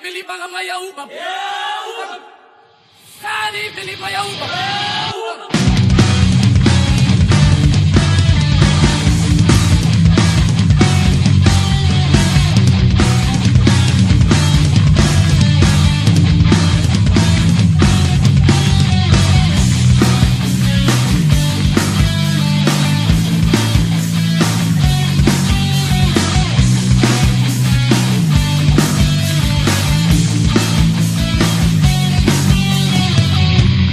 bili mga mayaupap. Sani bili mayaupap.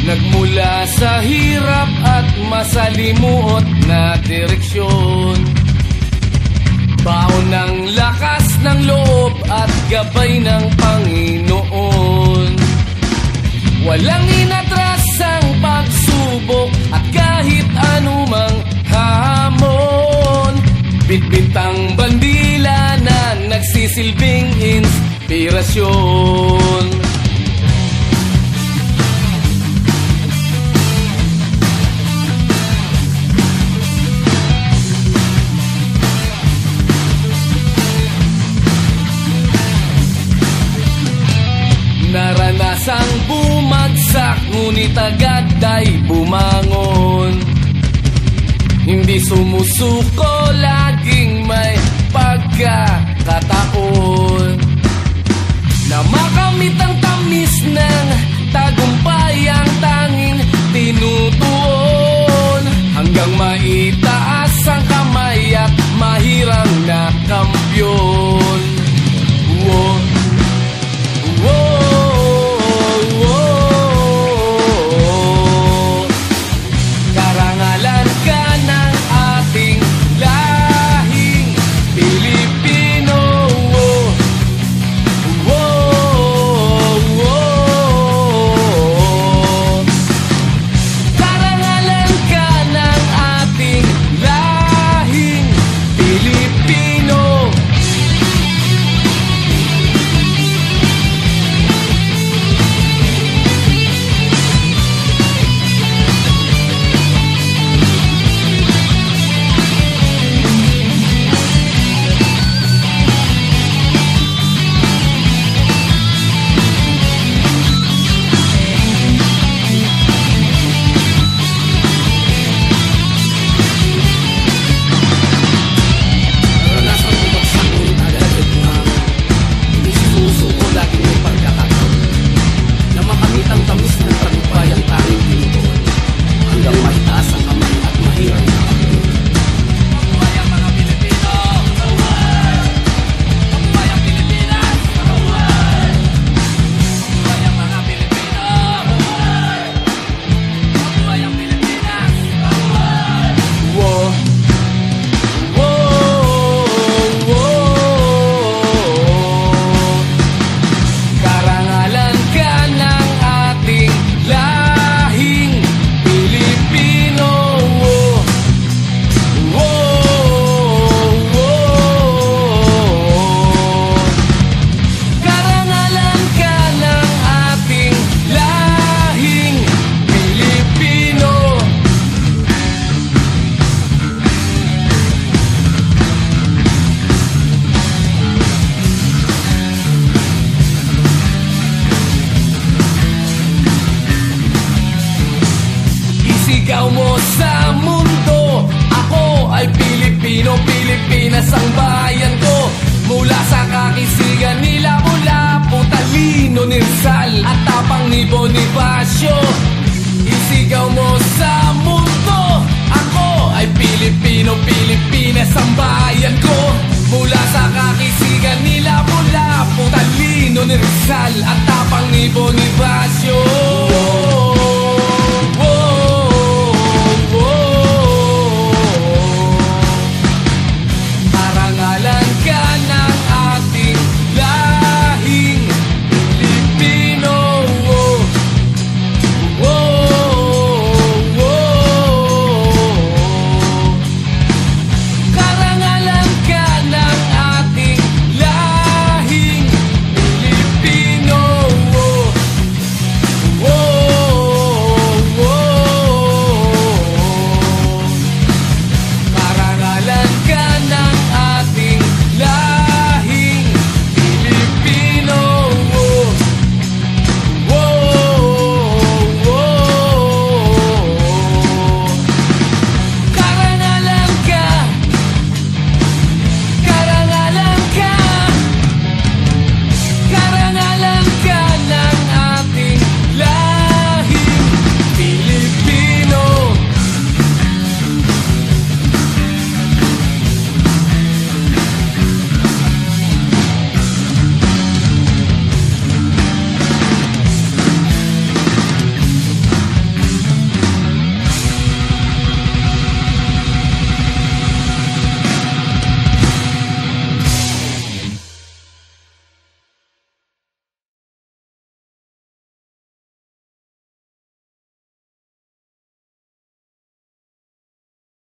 Nagmula sa hirap at masalimuot na direksyon, baon ng lakas ng loob at gabay ng Panginoon. Walang inatras ang pagsubok at kahit anumang hamon, bitbit ang bandila na nagsisilbing inspirasyon. Naranasang bumagsak, ngunit agad ay bumangon. Hindi sumusuko, laging may pagkakataon na makamit ang tamis ng tagumpay, ang tanging tinutuon. Hanggang maitaas ang kamay at mahirang na kampyon. Whoa, whoa. Isigaw mo sa mundo, ako ay Pilipino, Pilipinas ang bayan ko. Mula sa kakisigan ni Lapu-Lapu, talino ni Rizal at tapang ni Bonifacio. Isigaw mo sa mundo, ako ay Pilipino, Pilipinas ang bayan ko. Mula sa kakisigan ni Lapu-Lapu, talino ni Rizal at tapang ni Bonifacio.